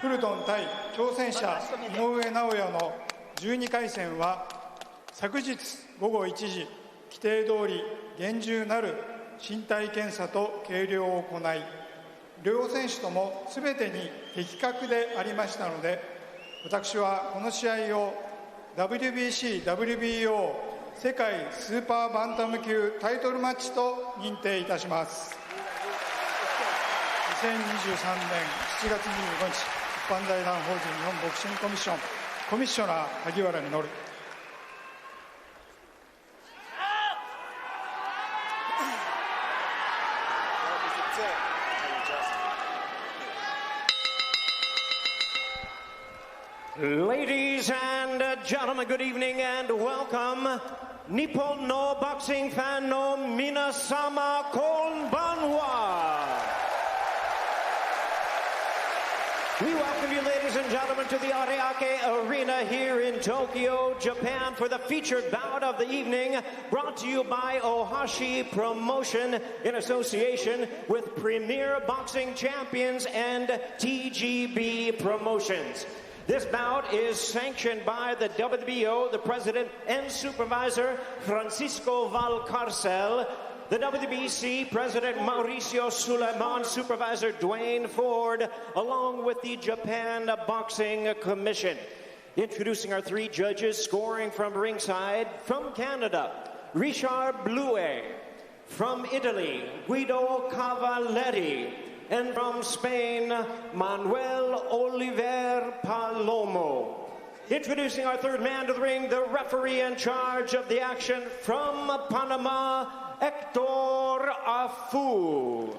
フルトン対挑戦者井上尚弥の12回戦は昨日午後1時規定通り厳重なる身体検査と計量を行い、両選手ともすべてに的確でありましたので、私はこの試合を WBC、WBO 世界スーパーバンタム級タイトルマッチと認定いたします。2023年7月25日、一般財団法人日本ボクシングコミッションコミッショナー萩原稔。Ladies and gentlemen, good evening and welcome. Nippon no boxing fan no minasama konbanwa. We welcome you, ladies and gentlemen, to the Ariake Arena here in Tokyo, Japan, for the featured bout of the evening, brought to you by Ohashi Promotion in association with Premier Boxing Champions and TGB Promotions. This bout is sanctioned by the WBO, the president and supervisor, Francisco Valcarcel, the WBC president, Mauricio Suleiman, supervisor, Dwayne Ford, along with the Japan Boxing Commission. Introducing our three judges, scoring from ringside, from Canada, Richard Blue, from Italy, Guido Cavalletti, and from Spain, Manuel Oliver Palomo. Introducing our third man to the ring, the referee in charge of the action from Panama, Hector Afu.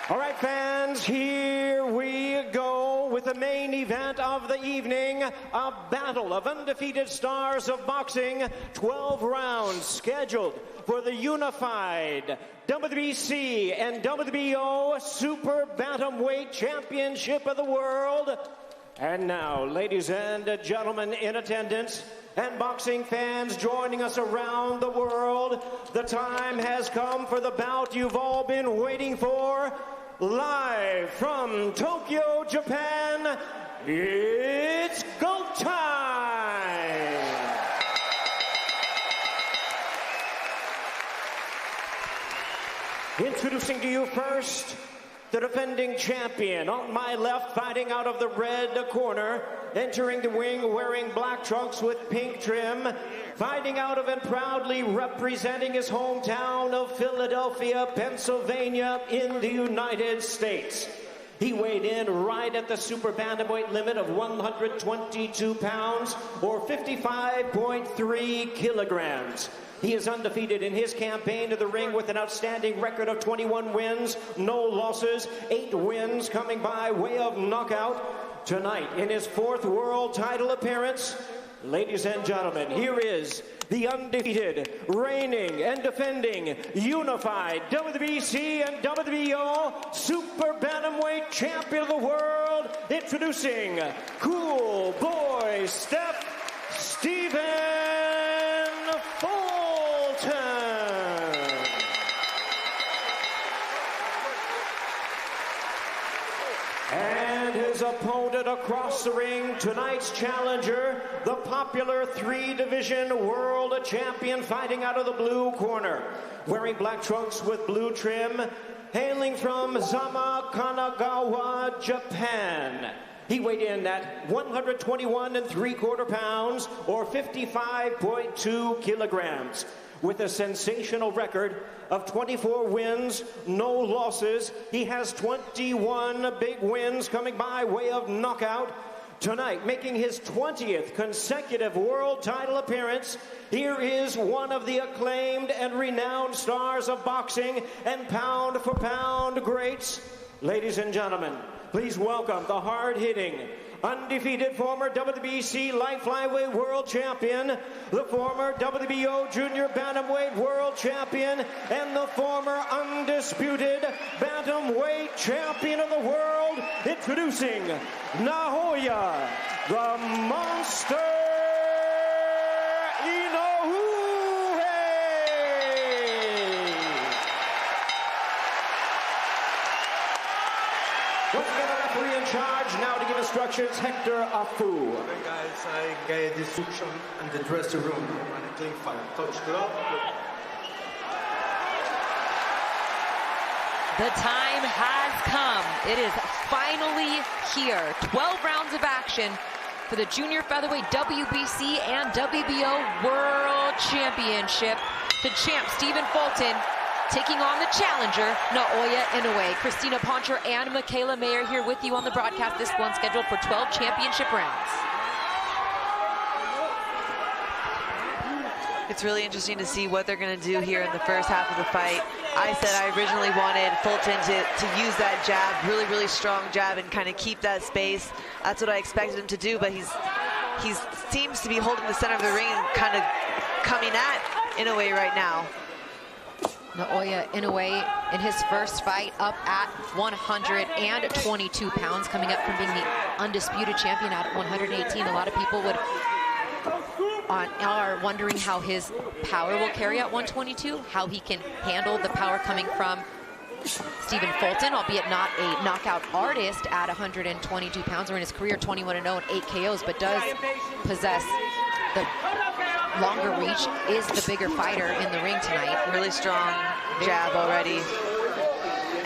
All right, fans, here we go with the main event of the evening, a battle of undefeated stars of boxing, 12 rounds scheduled for the unified WBC and WBO Super Bantamweight Championship of the World. And now, ladies and gentlemen in attendance, and boxing fans joining us around the world, the time has come for the bout you've all been waiting for. Live from Tokyo, Japan, it's go time! Introducing to you first, the defending champion. On my left, fighting out of the red corner, entering the ring wearing black trunks with pink trim, fighting out of and proudly representing his hometown of Philadelphia, Pennsylvania in the United States. He weighed in right at the super bantamweight limit of 122 pounds or 55.3 kilograms. He is undefeated in his campaign to the ring with an outstanding record of 21 wins, no losses, 8 wins coming by way of knockout. Tonight, in his 4th world title appearance, ladies and gentlemen, here is the undefeated, reigning and defending unified WBC and WBO Super Bantamweight Champion of the World, introducing Cool Boy Steph Stephen Fulton. And his opponent across the ring, tonight's challenger, the popular 3-division world champion, fighting out of the blue corner, wearing black trunks with blue trim, hailing from Zama, Kanagawa, Japan. He weighed in at 121 3/4 pounds or 55.2 kilograms. With a sensational record of 24 wins, no losses. He has 21 big wins coming by way of knockout. Tonight, making his 20th consecutive world title appearance, here is one of the acclaimed and renowned stars of boxing and pound-for-pound greats. Ladies and gentlemen, please welcome the hard-hitting, undefeated former WBC light flyweight world champion, the former WBO junior bantamweight world champion, and the former undisputed bantamweight champion of the world, introducing Naoya, the Monster Inoue. Once again, the referee in charge now to give instructions, Hector Afu. Guys, I get instruction in the dressing room when I clean fight. Coach, good luck. The time has come. It is finally here. 12 rounds of action for the Junior Featherweight WBC and WBO World Championship. The champ, Stephen Fulton, taking on the challenger, Naoya Inoue. Christina Poncher and Michaela Mayer here with you on the broadcast. This one scheduled for 12 championship rounds. It's really interesting to see what they're going to do here in the first half of the fight. I said I originally wanted Fulton to use that jab, really strong jab, and kind of keep that space. That's what I expected him to do, but he seems to be holding the center of the ring and kind of coming at Inoue right now. Naoya Inoue in his first fight up at 122 pounds, coming up from being the undisputed champion at 118. A lot of people are wondering how his power will carry at 122, how he can handle the power coming from Stephen Fulton, albeit not a knockout artist at 122 pounds, or in his career 21-0 and 8 KOs, but does possess the longer reach, is the bigger fighter in the ring tonight. Really strong jab already.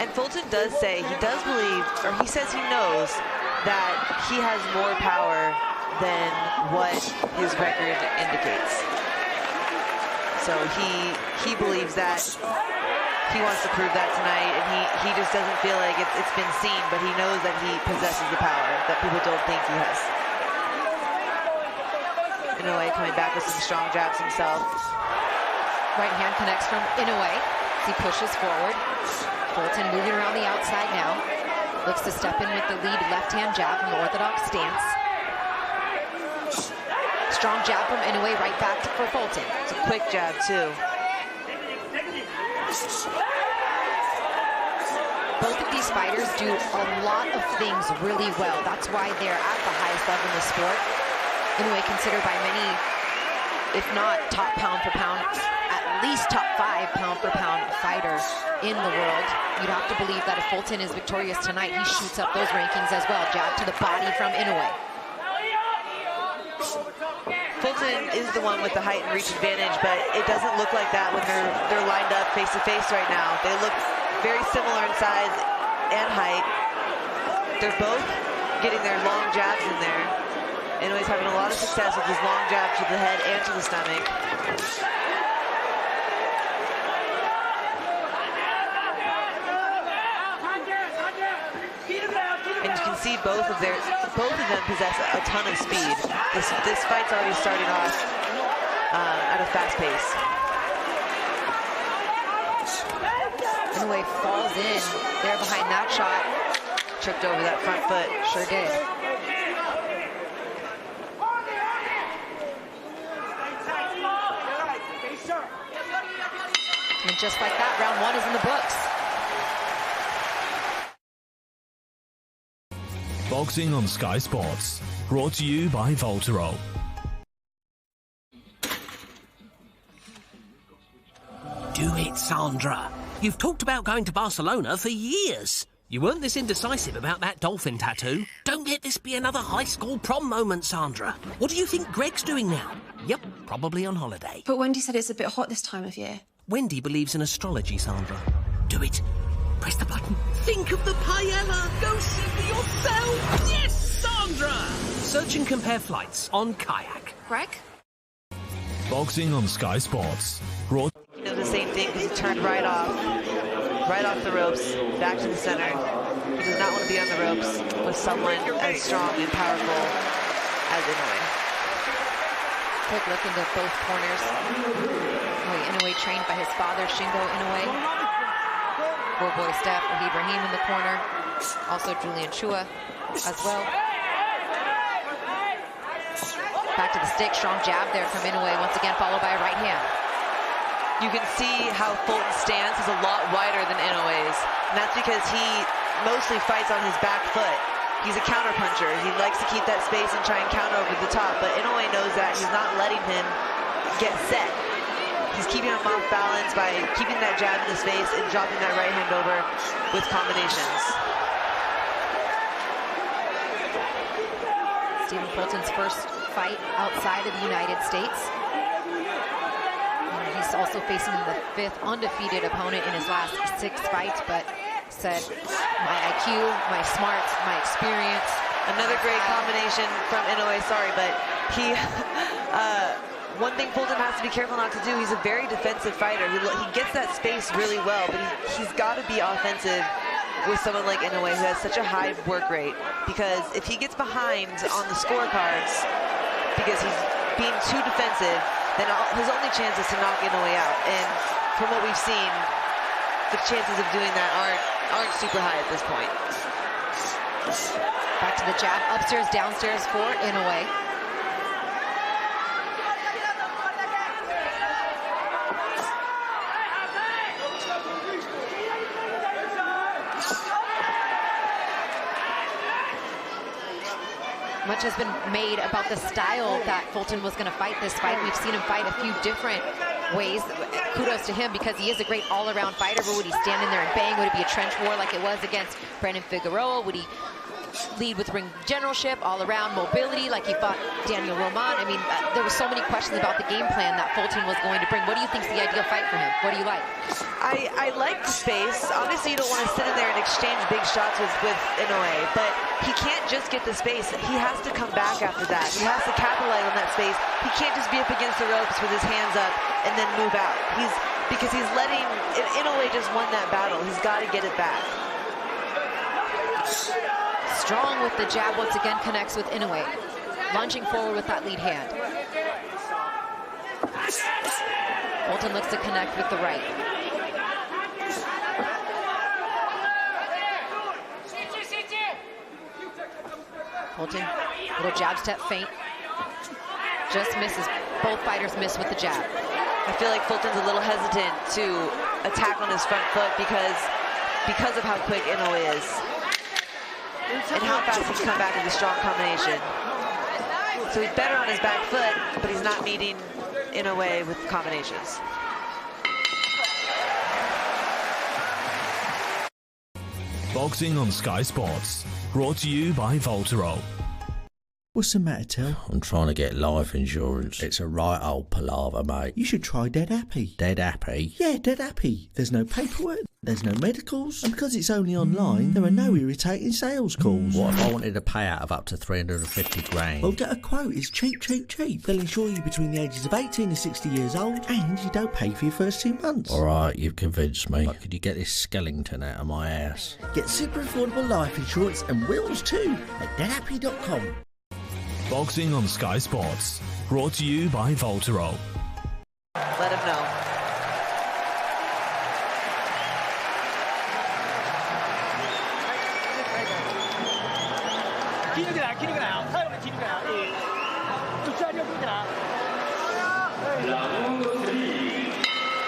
And Fulton does say, he does believe, or he says he knows that he has more power than what his record indicates. So he believes that. He wants to prove that tonight, and he just doesn't feel like it's been seen, but he knows that he possesses the power that people don't think he has. Inoue coming back with some strong jabs himself. Right hand connects from Inoue as he pushes forward. Fulton moving around the outside now. Looks to step in with the lead left hand jab from the orthodox stance. Strong jab from Inoue right back for Fulton. It's a quick jab too. Both of these fighters do a lot of things really well. That's why they're at the highest level in the sport. Inoue considered by many, if not top pound for pound, at least top 5 pound for pound fighter in the world. You'd have to believe that if Fulton is victorious tonight, he shoots up those rankings as well. Jab to the body from Inoue. Fulton is the one with the height and reach advantage, but it doesn't look like that when they're lined up face to face right now. They look very similar in size and height. They're both getting their long jabs in there. Inoue's having a lot of success with his long jab to the head and to the stomach. And you can see both of them possess a ton of speed. This fight's already starting off at a fast pace. Inoue falls in there behind that shot. Tripped over that front foot. Sure did. And just like that, round 1 is in the books. Boxing on Sky Sports, brought to you by Voltero. Do it, Sandra. You've talked about going to Barcelona for years. You weren't this indecisive about that dolphin tattoo. Don't let this be another high school prom moment, Sandra. What do you think Greg's doing now? Yep, probably on holiday. But Wendy said it's a bit hot this time of year. Wendy believes in astrology, Sandra. Do it. Press the button. Think of the paella. Go see for yourself. Yes, Sandra! Search and compare flights on Kayak. Greg? Boxing on Sky Sports, brought... You know, the same thing, because he turned right off the ropes, back to the center. He does not want to be on the ropes with someone as strong and powerful as Inoue. Quick look into both corners. Inoue trained by his father, Shingo Inoue. Poor boy Steph, Ibrahim in the corner. Also Julian Chua as well. Back to the stick, strong jab there from Inoue, once again followed by a right hand. You can see how Fulton's stance is a lot wider than Inoue's. And that's because he mostly fights on his back foot. He's a counterpuncher. He likes to keep that space and try and counter over the top. But Inoue knows that. He's not letting him get set. He's keeping him off balance by keeping that jab in his face and dropping that right hand over with combinations. Stephen Fulton's first fight outside of the United States. And he's also facing the 5th undefeated opponent in his last 6 fights, but said, my IQ, my smarts, my experience. Another great combination from Inoue, sorry, but he, one thing Fulton has to be careful not to do, he's a very defensive fighter. He gets that space really well, but he's got to be offensive with someone like Inoue who has such a high work rate, because if he gets behind on the scorecards because he's being too defensive, then his only chance is to knock Inoue out. And from what we've seen, the chances of doing that aren't super high at this point. Back to the jab, upstairs, downstairs for Inoue. Much has been made about the style that Fulton was going to fight this fight. We've seen him fight a few different ways. Kudos to him because he is a great all-around fighter, but would he stand in there and bang? Would it be a trench war like it was against Brandon Figueroa? Would he lead with ring generalship, all-around mobility like he fought Daniel Roman? I mean, there were so many questions about the game plan that Fulton was going to bring. What do you think is the ideal fight for him? What do you like? I like the space. Obviously, you don't want to sit in there and exchange big shots with Inoue, but he can't just get the space. He has to come back after that. He has to capitalize on that space. He can't just be up against the ropes with his hands up and then move out. Because he's letting, Inoue just won that battle. He's got to get it back. Strong with the jab, once again connects with Inoue. Lunging forward with that lead hand. Fulton looks to connect with the right. Fulton, little jab step feint. Just misses. Both fighters miss with the jab. I feel like Fulton's a little hesitant to attack on his front foot because of how quick Inoue is. And how fast he can come back with a strong combination. So he's better on his back foot, but he's not meeting Inoue with combinations. Boxing on Sky Sports. Brought to you by Voltero. What's the matter, Till? I'm trying to get life insurance. It's a right old palaver, mate. You should try Dead Happy. Dead happy? Yeah, Dead Happy. There's no paperwork, there's no medicals, and because it's only online, there are no irritating sales calls. What if I wanted a payout of up to 350 grand? Well, get a quote. It's cheap, cheap, cheap. They'll insure you between the ages of 18 and 60 years old, and you don't pay for your first 2 months. Alright, you've convinced me. But could you get this skeleton out of my house? Get super affordable life insurance and wills too at deadhappy.com. Boxing on Sky Sports. Brought to you by Voltero. Let him know.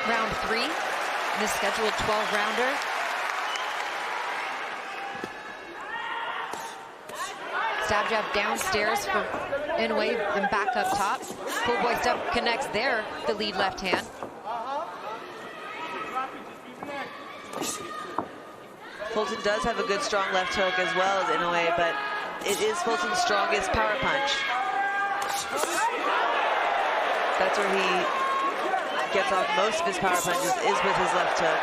Round 3, this scheduled 12-rounder. Stab jab downstairs from Inoue, then back up top. Pool boy step connects there, the lead left hand. Fulton does have a good strong left hook as well as Inoue, but it is Fulton's strongest power punch. That's where he gets off most of his power punches, is with his left hook.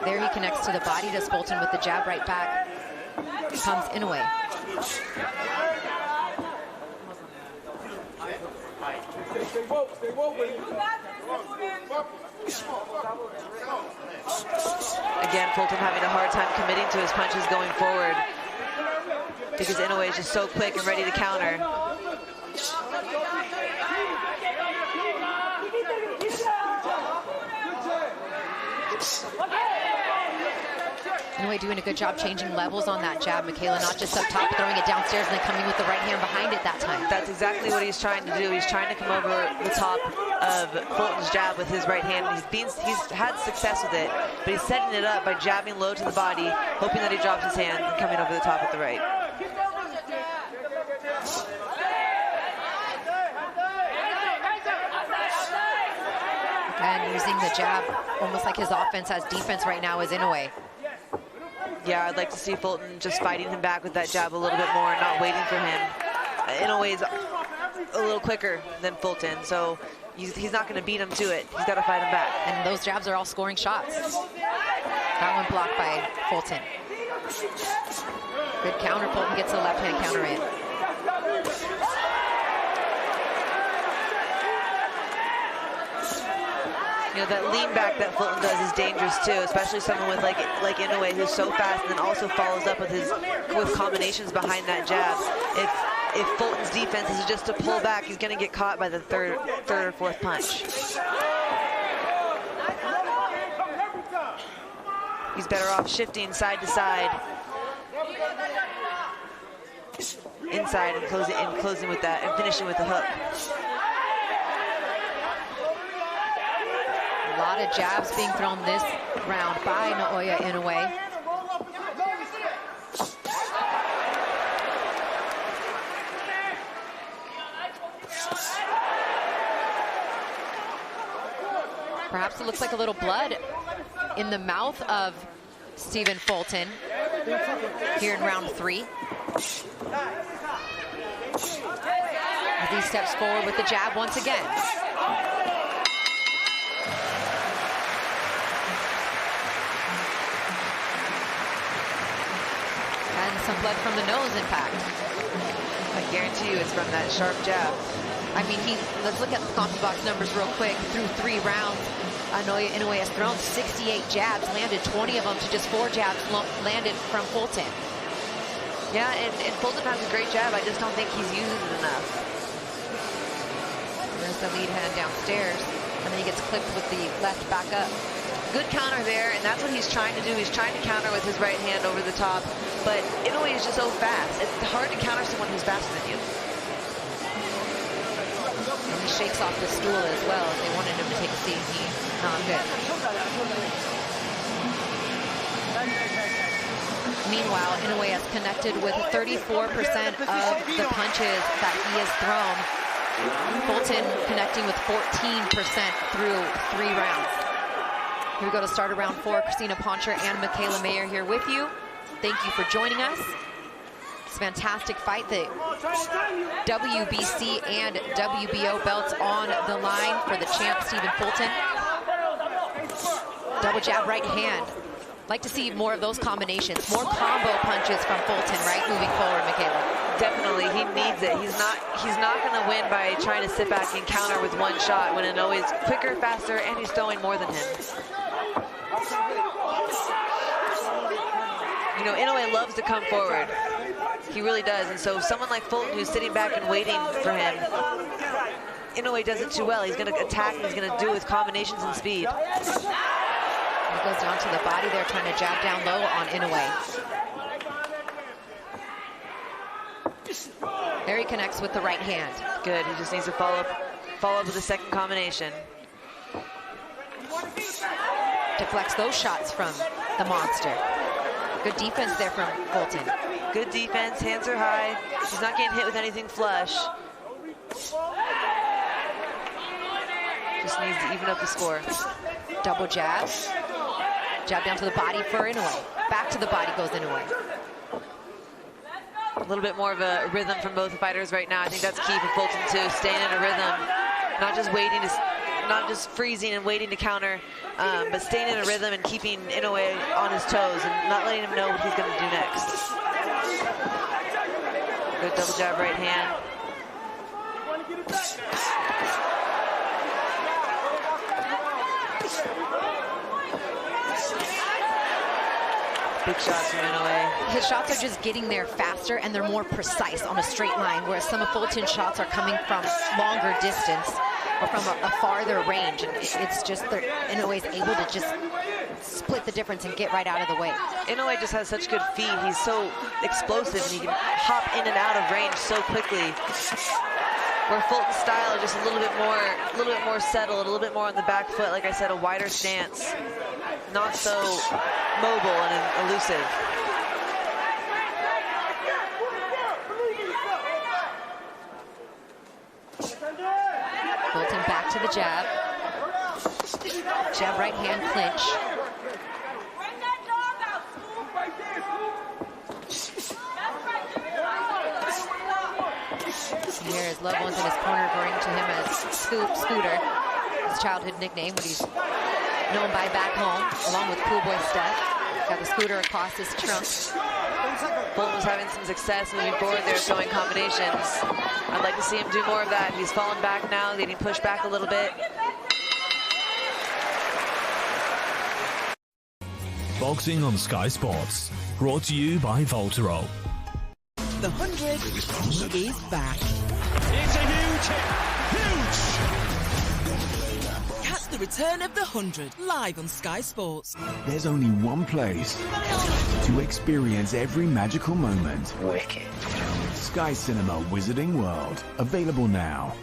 There he connects to the body, does Fulton with the jab right back. Comes Inoue. Again, Fulton having a hard time committing to his punches going forward because Inoue is just so quick and ready to counter. Inoue doing a good job changing levels on that jab, Michaela, not just up top, throwing it downstairs and then coming with the right hand behind it that time. That's exactly what he's trying to do. He's trying to come over the top of Fulton's jab with his right hand. He's had success with it, but he's setting it up by jabbing low to the body, hoping that he drops his hand and coming over the top with the right. And using the jab, almost like his offense has defense right now, is Inoue. Yeah, I'd like to see Fulton just fighting him back with that jab a little bit more, not waiting for him. Inoue is a little quicker than Fulton, so he's not going to beat him to it. He's got to fight him back. And those jabs are all scoring shots. That one blocked by Fulton. Good counter. Fulton gets a left hand counter in. You know, that lean back that Fulton does is dangerous too, especially someone with like Inoue, who's so fast and then also follows up with combinations behind that jab. If Fulton's defense is just to pull back, he's going to get caught by the third or fourth punch. He's better off shifting side to side, inside, and closing with that, and finishing with the hook. A lot of jabs being thrown this round by Naoya Inoue. Perhaps it looks like a little blood in the mouth of Stephen Fulton here in round 3. As he steps forward with the jab once again. And some blood from the nose, in fact. I guarantee you it's from that sharp jab. I mean, let's look at the CompuBox numbers real quick. Through 3 rounds, Inoue has thrown 68 jabs, landed 20 of them to just 4 jabs landed from Fulton. Yeah, and Fulton has a great jab. I just don't think he's using it enough. There's the lead hand downstairs, and then he gets clipped with the left back up. Good counter there, and that's what he's trying to do. He's trying to counter with his right hand over the top, but Inoue is just so fast. It's hard to counter someone who's faster than you. And he shakes off the stool as well. If they wanted him to take a seat, not good. Meanwhile, Inoue has connected with 34% of the punches that he has thrown. Fulton connecting with 14% through 3 rounds. Here we go to start of round 4. Christina Poncher and Michaela Mayer here with you. Thank you for joining us. It's a fantastic fight. The WBC and WBO belts on the line for the champ, Stephen Fulton. Double jab right hand. Like to see more of those combinations, more combo punches from Fulton, right, moving forward, Michaela? Definitely, he needs it. He's not going to win by trying to sit back and counter with one shot when Inoue is quicker, faster, and he's throwing more than him. You know, Inoue loves to come forward. He really does, and so someone like Fulton who's sitting back and waiting for him, Inoue does it too well. He's going to attack, and he's going to do it with combinations and speed. He goes down to the body there, trying to jab down low on Inoue. There he connects with the right hand. Good, he just needs to follow up with the second combination. Deflects those shots from the monster. Good defense there from Fulton. Good defense, hands are high. He's not getting hit with anything flush. Just needs to even up the score. Double jab. Jab down to the body for Inoue. Back to the body goes Inoue. A little bit more of a rhythm from both fighters right now. I think that's key for Fulton too, staying in a rhythm, not just freezing and waiting to counter, but staying in a rhythm and keeping Inoue on his toes and not letting him know what he's going to do next. Good double jab right hand. Big shots from Inoue. His shots are just getting there faster and they're more precise on a straight line, whereas some of Fulton's shots are coming from longer distance or from a farther range. And it's just that Inoue's able to just split the difference and get right out of the way. Inoue just has such good feet. He's so explosive and he can hop in and out of range so quickly. Where Fulton's style is just a little bit more settled, a little bit more on the back foot. Like I said, a wider stance, not so mobile and elusive. Fulton back to the jab. Jab right hand clinch. his loved ones in his corner, referring to him as Scooter, his childhood nickname, what he's known by back home, along with Pool Boy Steph. Got the scooter across his trunk. Fulton was having some success moving forward there, throwing combinations. I'd like to see him do more of that. He's fallen back now, getting pushed back a little bit. Boxing on Sky Sports, brought to you by Voltero. The 100 is back. It's a huge hit. Huge! Catch the return of the 100 live on Sky Sports. There's only one place to experience every magical moment. Wicked. Sky Cinema Wizarding World. Available now.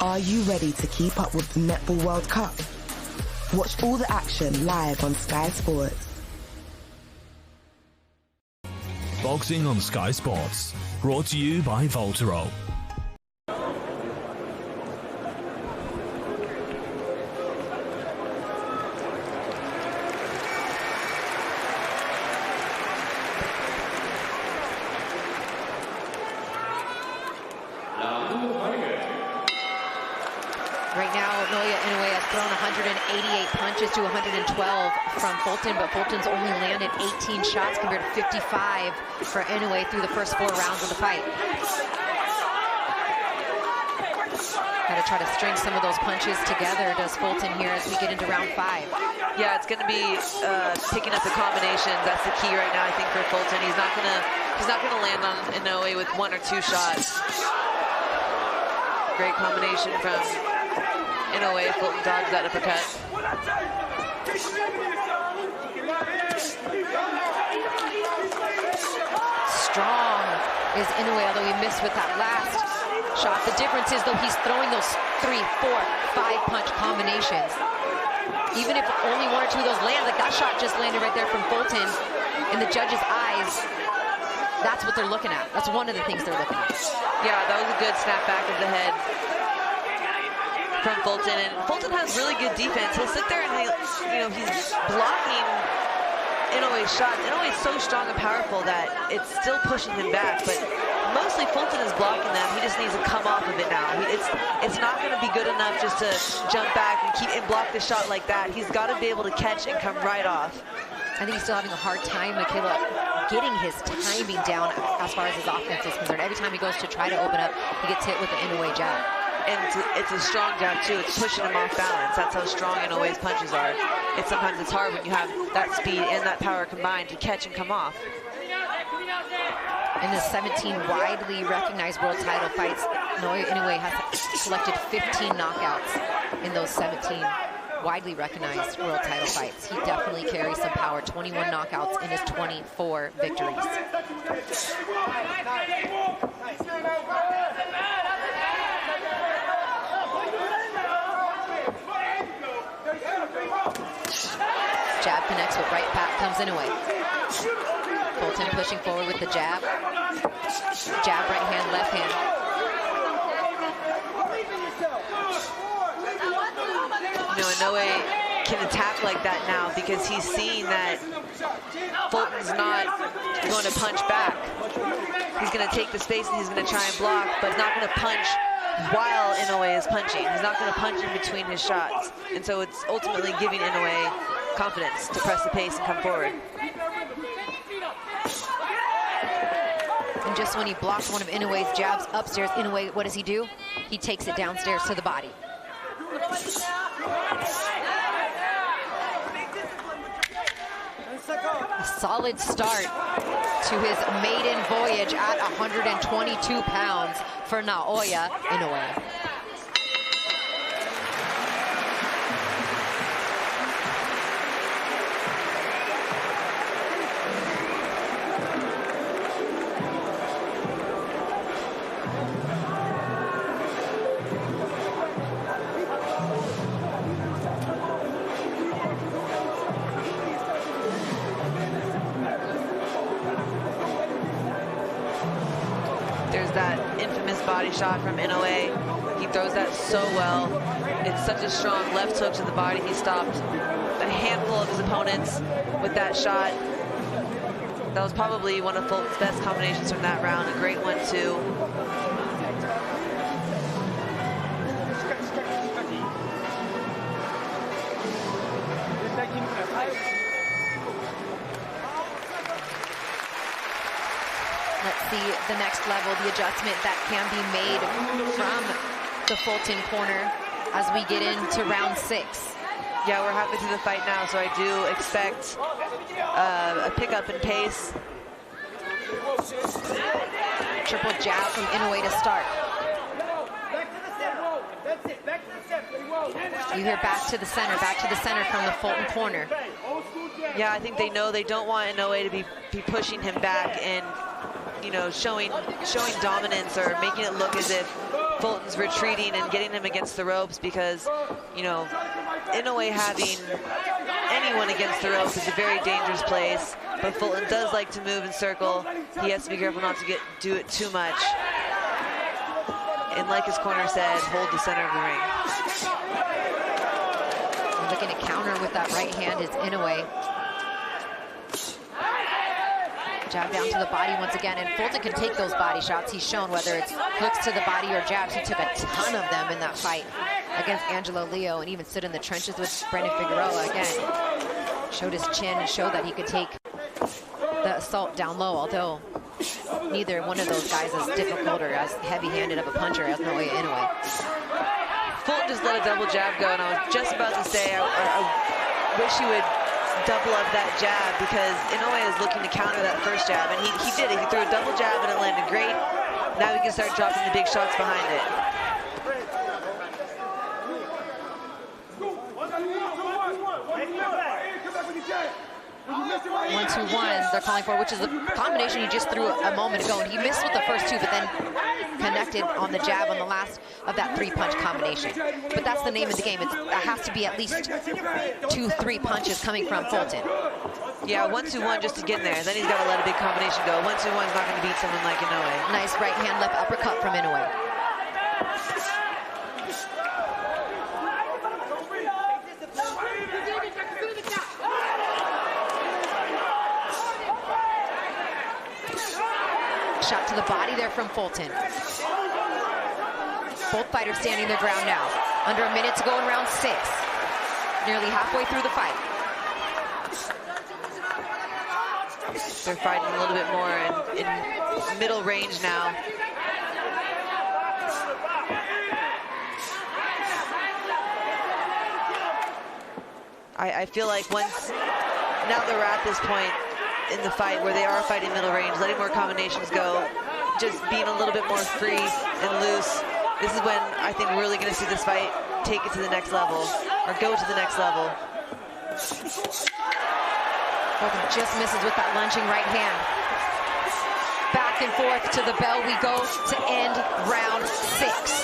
Are you ready to keep up with the Netball World Cup? Watch all the action live on Sky Sports. Boxing on Sky Sports, brought to you by Voltero. Right now, Inoue has thrown 188 punches to 112 from Fulton, but Fulton's only landed 18 shots compared to 55 for Inoue through the first 4 rounds of the fight. Got to try to string some of those punches together, does Fulton here as we get into round 5. Yeah, it's going to be picking up the combinations. That's the key right now, I think, for Fulton. He's not gonna land on Inoue with 1 or 2 shots. Great combination from Inoue. Fulton dodged that uppercut. Strong is Inoue, although he missed with that last shot. The difference is, though, he's throwing those 3, 4, 5 punch combinations. Even if only 1 or 2 of those land, like that shot just landed right there from Fulton, in the judge's eyes, that's what they're looking at. That's one of the things they're looking at. Yeah, that was a good snap back of the head from Fulton, and Fulton has really good defense. He'll sit there and he's blocking Inoue's shots. Inoue is so strong and powerful that it's still pushing him back, but mostly Fulton is blocking them. He just needs to come off of it now. It's not going to be good enough just to jump back and block the shot like that. He's got to be able to catch and come right off. I think he's still having a hard time, Michaela, getting his timing down as far as his offense is concerned. Every time he goes to try to open up, he gets hit with the Inoue jab. And it's a strong jab, too. It's pushing him off balance. That's how strong Inoue's punches are. Sometimes it's hard when you have that speed and that power combined to catch and come off. In the 17 widely recognized world title fights, Inoue has collected 15 knockouts in those 17 widely recognized world title fights. He definitely carries some power. 21 knockouts in his 24 victories. Jab connects with right back, comes Inoue. Fulton pushing forward with the jab. Jab, right hand, left hand. Inoue can attack like that now because he's seeing that Fulton's not going to punch back. He's going to take the space and he's going to try and block, but he's not going to punch while Inoue is punching. He's not going to punch in between his shots. And so it's ultimately giving Inoue confidence to press the pace and come forward. And just when he blocks one of Inoue's jabs upstairs, Inoue, what does he do? He takes it downstairs to the body. A solid start to his maiden voyage at 122 pounds for Naoya Inoue. That infamous body shot from Inoue. He throws that so well. It's such a strong left hook to the body. He stopped a handful of his opponents with that shot. That was probably one of Fulton's best combinations from that round. A great one, too. Let's see the next level, the adjustment that can be made from the Fulton corner as we get into round 6. Yeah, we're halfway through the fight now, so I do expect a pickup in pace. Triple jab from Inoue to start. You hear back to the center from the Fulton corner. Yeah, I think they know they don't want Inoue to be pushing him back and, you know, showing dominance or making it look as if Fulton's retreating and getting him against the ropes, because, you know, Inoue having anyone against the ropes is a very dangerous place, but Fulton does like to move and circle. He has to be careful not to do it too much. And like his corner said, hold the center of the ring. Looking to counter with that right hand is Inoue. Jab down to the body once again, and Fulton can take those body shots. He's shown whether it's hooks to the body or jabs. He took a ton of them in that fight against Angelo Leo, and even stood in the trenches with Brandon Figueroa again. Showed his chin and showed that he could take the assault down low, although neither one of those guys is difficult or as heavy-handed of a puncher as Naoya Inoue. Fulton just let a double jab go, and I was just about to say I wish he would double up that jab, because Inoue is looking to counter that first jab, and he did it. He threw a double jab and it landed great. Now he can start dropping the big shots behind it. 1-2-1 they're calling for, which is the combination he just threw a moment ago, and he missed with the first two, but then connected on the jab on the last of that 3-punch combination. But that's the name of the game. It has to be at least 2-3 punches coming from Fulton. Yeah, 1-2-1 just to get in there. Then he's got to let a big combination go. 1-2-1 is not going to beat someone like Inoue. Nice right hand left uppercut from Inoue. Shot to the body there from Fulton. Both fighters standing their ground now. Under a minute to go in round 6. Nearly halfway through the fight. They're fighting a little bit more in middle range now. I feel like now that we're at this point in the fight where they are fighting middle range, letting more combinations go, just being a little bit more free and loose. This is when I think we're really going to see this fight take it to the next level, or go to the next level. Fulton just misses with that lunging right hand. Back and forth to the bell we go to end round 6.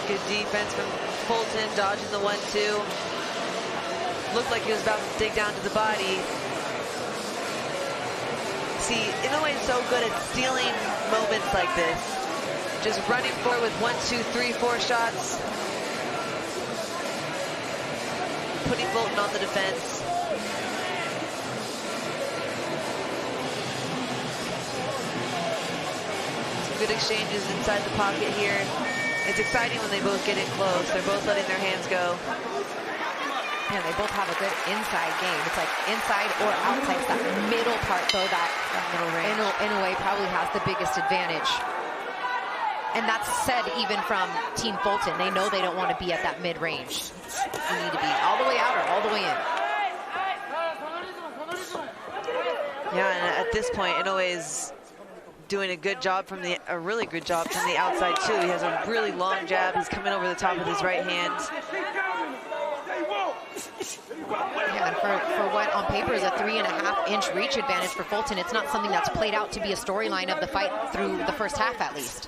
Good defense from Fulton, dodging the 1-2. Looked like he was about to dig down to the body. See, Inoue is so good at stealing moments like this. Just running forward with 1, 2, 3, 4 shots. Putting Fulton on the defense. Some good exchanges inside the pocket here. It's exciting when they both get in close. They're both letting their hands go. Yeah, they both have a good inside game. It's like inside or outside. It's that middle part, though, that Inoue probably has the biggest advantage. And that's said even from Team Fulton. They know they don't want to be at that mid-range. You need to be all the way out or all the way in. Yeah, and at this point, Inoue is doing a really good job from the outside too. He has a really long jab. He's coming over the top with his right hand. Yeah, and for what on paper is a 3.5-inch reach advantage for Fulton, it's not something that's played out to be a storyline of the fight through the first half at least.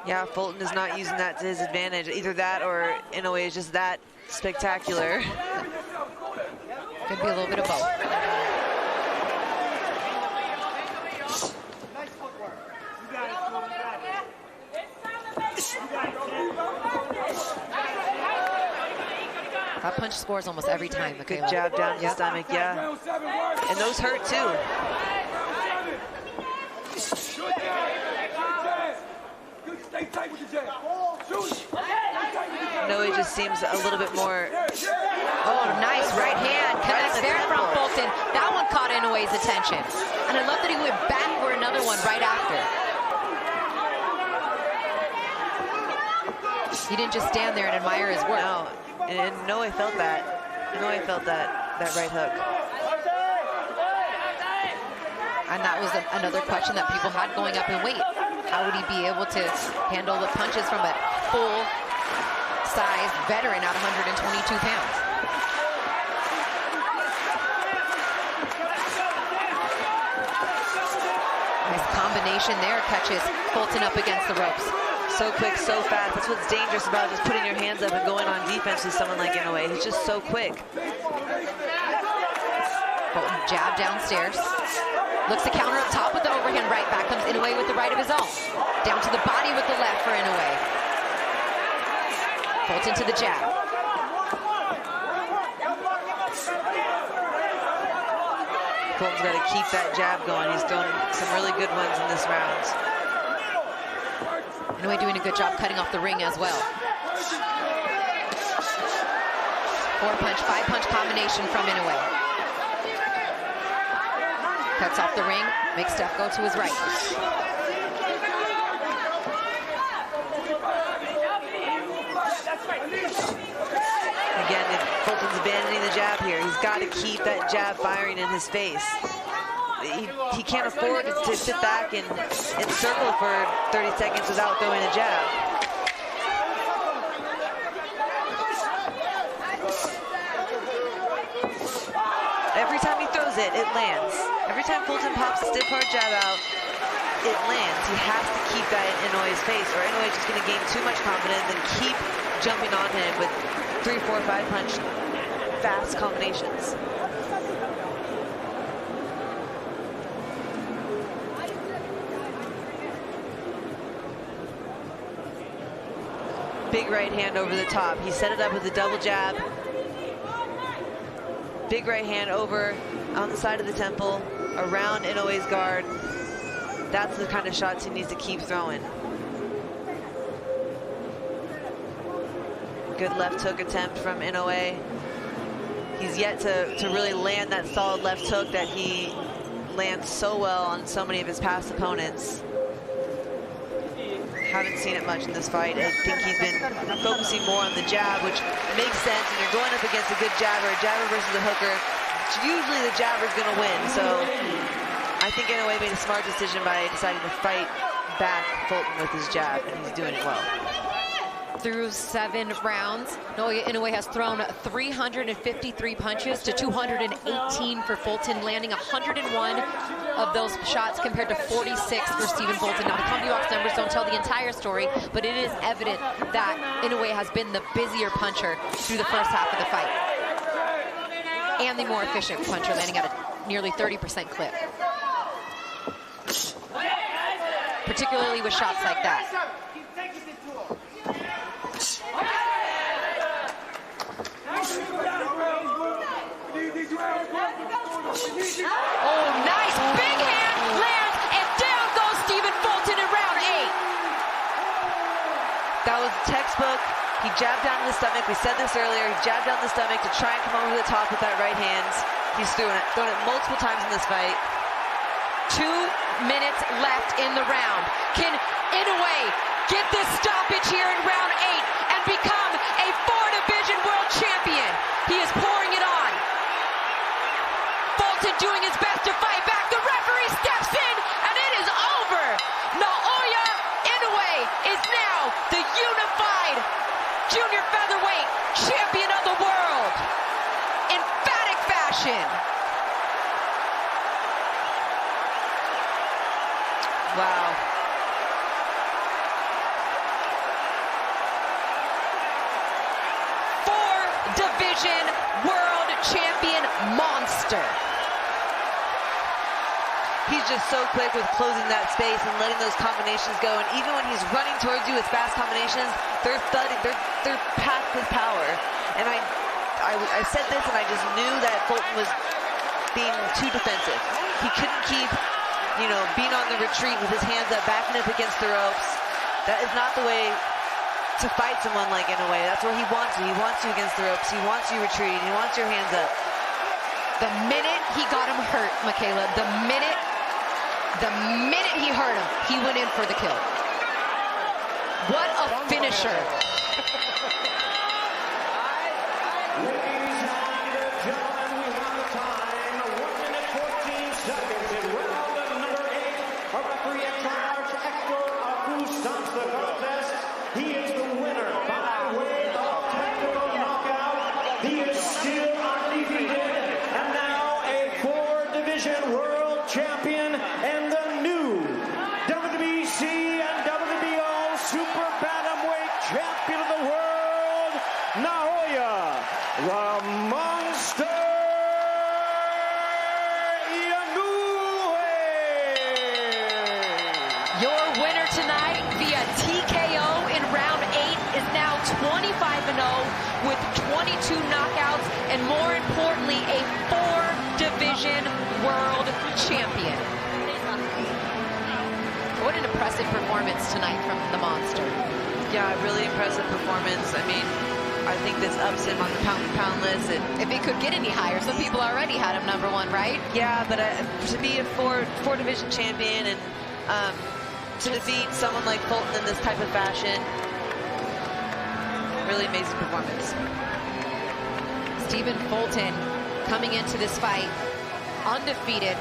Yeah, Fulton is not using that to his advantage. Either that or Inoue is just that spectacular. Could be a little bit of both. That punch scores almost every time. Good jab down the stomach, yeah. And those hurt too. Inoue just seems a little bit more. Oh, nice right hand. Connects there from Fulton. That one caught Inoue's attention. And I love that he went back for another one right after. He didn't just stand there and admire his work. No, and Inoue felt that. Inoue felt that right hook. And that was another question that people had going up in weight. How would he be able to handle the punches from a full-size veteran at 122 pounds? Nice combination there, catches Fulton up against the ropes. So quick, so fast. That's what's dangerous about just putting your hands up and going on defense with someone like Inoue. He's just so quick. Fulton jab downstairs. Looks to counter up top with the overhand right. Back comes Inoue with the right of his own. Down to the body with the left for Inoue. Fulton to the jab. Fulton's got to keep that jab going. He's thrown some really good ones in this round. Inoue doing a good job cutting off the ring as well. 4-punch, 5-punch combination from Inoue. Cuts off the ring, makes Steph go to his right. Again, if Fulton's abandoning the jab here, he's got to keep that jab firing in his face. He can't afford to sit back and circle for 30 seconds without throwing a jab. Every time he throws it, it lands. Every time Fulton pops a stiff hard jab out, it lands. He has to keep that in Inoue's face, or Inoue's just going to gain too much confidence and keep jumping on him with 3, 4, 5-punch fast combinations. Big right hand over the top. He set it up with a double jab. Big right hand over on the side of the temple, around Inoue's guard. That's the kind of shots he needs to keep throwing. Good left hook attempt from Inoue. He's yet to really land that solid left hook that he lands so well on so many of his past opponents. Haven't seen it much in this fight. I think he's been focusing more on the jab, which makes sense. And you're going up against a good jabber versus a hooker. Usually the jabber's going to win. So I think Inoue made a smart decision by deciding to fight back Fulton with his jab, and he's doing it well. Through 7 rounds, Inoue has thrown 353 punches to 218 for Fulton, landing 101 of those shots compared to 46 for Stephen Fulton. Now, the comedy box numbers don't tell the entire story, but it is evident that Inoue has been the busier puncher through the first half of the fight. And the more efficient puncher, landing at a nearly 30% clip. Particularly with shots like that. Oh, nice big hand lands, and down goes Stephen Fulton in round 8. That was textbook. He jabbed down to the stomach. We said this earlier. He jabbed down the stomach to try and come over the top with that right hand. He's thrown it multiple times in this fight. 2 minutes left in the round. Can Inoue get this stoppage here in round 8 and become a 4-division world champion? He is pouring it on. Fulton doing his best to fight back. The referee steps in, and it is over. Naoya Inoue is now the unified junior featherweight champion of the world. Emphatic fashion. Wow. Division World Champion monster. He's just so quick with closing that space and letting those combinations go. And even when he's running towards you with fast combinations, they're thudding, they're past his power. And I said this, and I just knew that Fulton was being too defensive. He couldn't keep, you know, being on the retreat with his hands up, backing up against the ropes. That is not the way to fight someone like Inoue. That's where he wants you. He wants you against the ropes. He wants you retreating. He wants your hands up. The minute he got him hurt, Michaela, the minute he hurt him, he went in for the kill. What a finisher. Ladies and gentlemen, we have the time. 1 minute 14 seconds in round number 8. A referee in charge, Hector Augustas. He is the winner by way of technical knockout. He is still undefeated. And now a 4-division world champion and the new WBC and WBO Super Bantamweight champion of the world, Naoya, the Monster Inoue. Your winner tonight via TKO in round 8 is now 25-0 with 22 knockouts and, more importantly, a 4-division world champion. What an impressive performance tonight from the Monster. Yeah, really impressive performance. I mean, I think this ups him on the pound-for-pound list. If it could get any higher, some people already had him #1, right? Yeah, but to be a four-division champion and to defeat someone like Fulton in this type of fashion, really amazing performance. Stephen Fulton coming into this fight undefeated,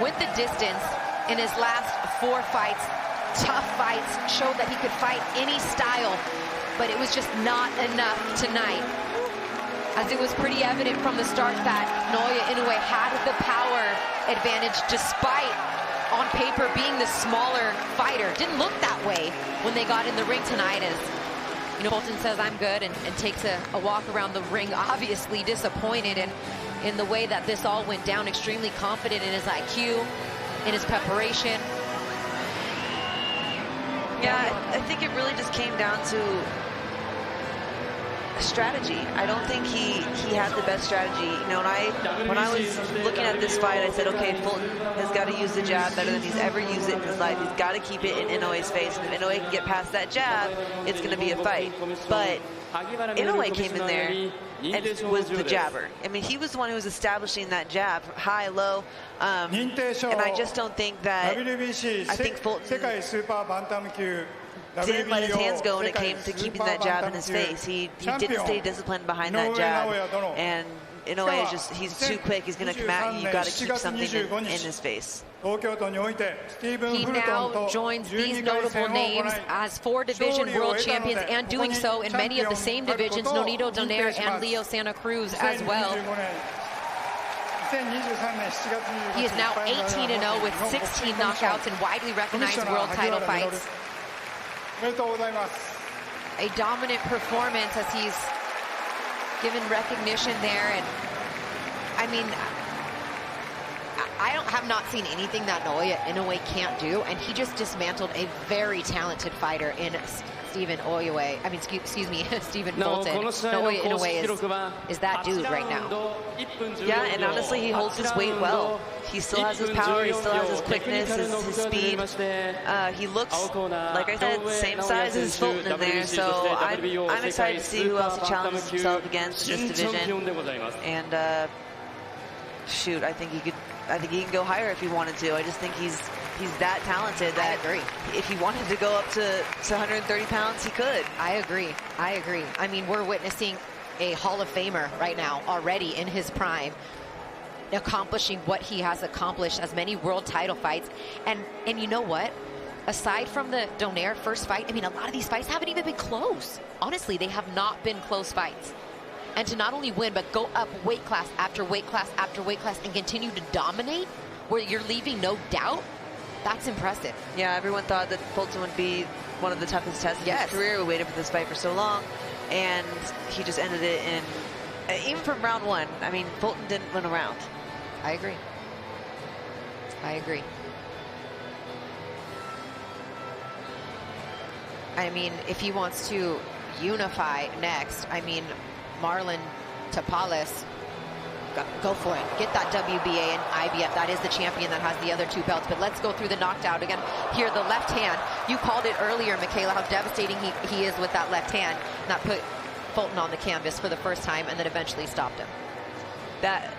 went the distance in his last 4 fights. Tough fights, showed that he could fight any style, but it was just not enough tonight, as it was pretty evident from the start that Naoya Inoue had the power advantage despite on paper being the smaller fighter. Didn't look that way when they got in the ring tonight, as you know, Fulton says, I'm good, and takes a walk around the ring, obviously disappointed in the way that this all went down. Extremely confident in his IQ, in his preparation. Yeah, I think it really just came down to strategy. I don't think he had the best strategy. You know, when I was looking at this fight, I said, okay, Fulton has got to use the jab better than he's ever used it in his life. He's got to keep it in Inoue's face. And if Inoue can get past that jab, it's going to be a fight. But Inoue came in there and was the jabber. I mean, he was the one who was establishing that jab, high, low. And I just don't think that, I think Fulton didn't let his hands go when it came to keeping that jab in his face. He didn't stay disciplined behind that jab. And Inoue is just, he's too quick. He's going to come at you. You've got to keep something in his face. He now joins these notable names as 4-division world champions, and doing so in many of the same divisions, Nonito Donaire and Leo Santa Cruz as well. He is now 18-0 with 16 knockouts in widely recognized world title fights. A dominant performance as he's given recognition there. And I mean, I have not seen anything that Naoya Inoue can't do, and he just dismantled a very talented fighter in Stephen Inoue. I mean, excuse me, Stephen Fulton. Naoya Inoue is that dude right now. Yeah, and honestly, he holds his weight well. He still has his power, he still has his quickness, his speed. He looks, like I said, same size as Fulton in there, so I'm excited to see who else he challenges himself against in this division. And shoot, I think he can go higher if he wanted to. I just think he's that talented that if he wanted to go up to 130 pounds, he could. I agree. I mean, we're witnessing a Hall of Famer right now, already in his prime, accomplishing what he has accomplished, as many world title fights. And you know what? Aside from the Donaire first fight, I mean, a lot of these fights haven't even been close. Honestly, they have not been close fights. And to not only win, but go up weight class after weight class after weight class and continue to dominate, where you're leaving no doubt, that's impressive. Yeah, everyone thought that Fulton would be one of the toughest tests of his career. We waited for this fight for so long. and he just ended it in, even from round one, I mean, Fulton didn't win a round. I agree. I agree. I mean, if he wants to unify next, I mean, Marlon Tapales, go for it. Get that WBA and IBF. That is the champion that has the other 2 belts. But let's go through the knockdown again. Here, the left hand. You called it earlier, Michaela, how devastating he is with that left hand. That put Fulton on the canvas for the first time and then eventually stopped him. That,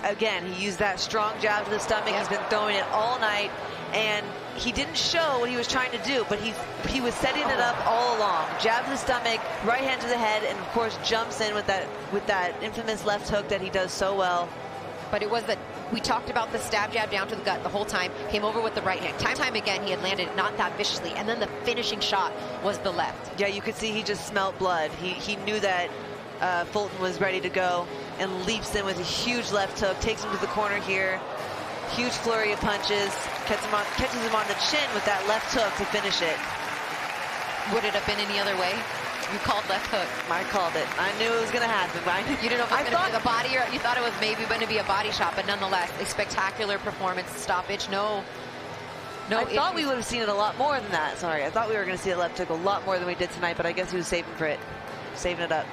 again, he used that strong jab to the stomach. Yep. He's been throwing it all night, and he didn't show what he was trying to do, but he was setting it up all along. Jab to the stomach, right hand to the head, and of course jumps in with that infamous left hook that he does so well. But it was that we talked about the stab jab down to the gut the whole time, came over with the right hand. Time again, he had landed not that viciously, and then the finishing shot was the left. Yeah, you could see he just smelled blood. He knew that Fulton was ready to go, and leaps in with a huge left hook, takes him to the corner here. Huge flurry of punches, catches him on the chin with that left hook to finish it. Would it have been any other way? You called left hook. I called it. I knew it was going to happen. You didn't know if it was going to be the body, or you thought it was maybe going to be a body shot, but nonetheless, a spectacular performance, stoppage, no I thought we would have seen it a lot more than that. Sorry, I thought we were going to see the left hook a lot more than we did tonight, but I guess he was saving it up.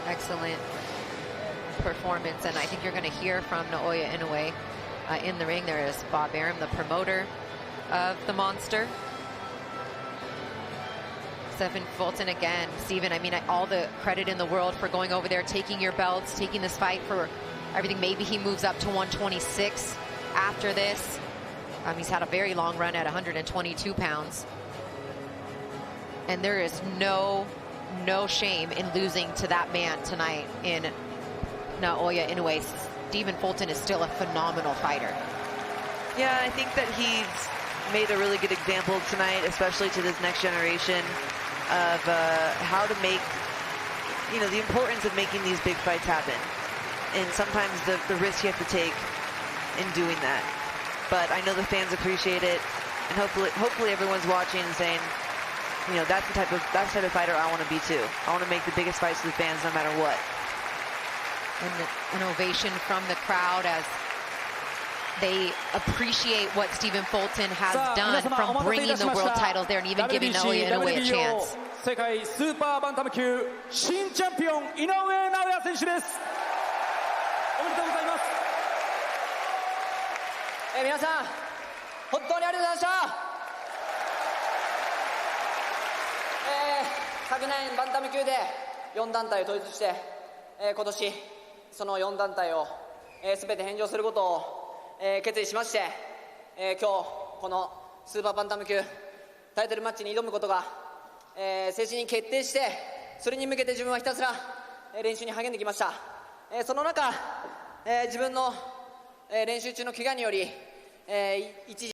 Excellent performance, and I think you're going to hear from Naoya Inoue in the ring. There is Bob Arum, the promoter of the Monster. Stephen Fulton again. Steven, I mean, all the credit in the world for going over there, taking your belts, taking this fight for everything. Maybe he moves up to 126 after this. He's had a very long run at 122 pounds. And there is no shame in losing to that man tonight in Naoya Inoue. Stephen Fulton is still a phenomenal fighter. Yeah, I think that he's made a really good example tonight, especially to this next generation, of how to make, the importance of making these big fights happen. And sometimes the risk you have to take in doing that. But I know the fans appreciate it, and hopefully everyone's watching and saying, that's the type of fighter I want to be too. I want to make the biggest fights for the fans no matter what. And an ovation from the crowd as they appreciate what Stephen Fulton has done, from bringing the world titles there and even giving Naoya Inoue a chance. 世界スーパーバンタム級新チャンピオン井上尚弥選手です。おめでとうございます。皆さん本当にありがとうございました。昨年バンタム級で4団体を統一して、今年その4団体を、全て返上することを、決意しまして、今日このスーパーバンタム級タイトルマッチに挑むことが、正式に決定して、それに向けて自分はひたすら、練習に励んできました。その中、自分の、練習中の怪我により、一時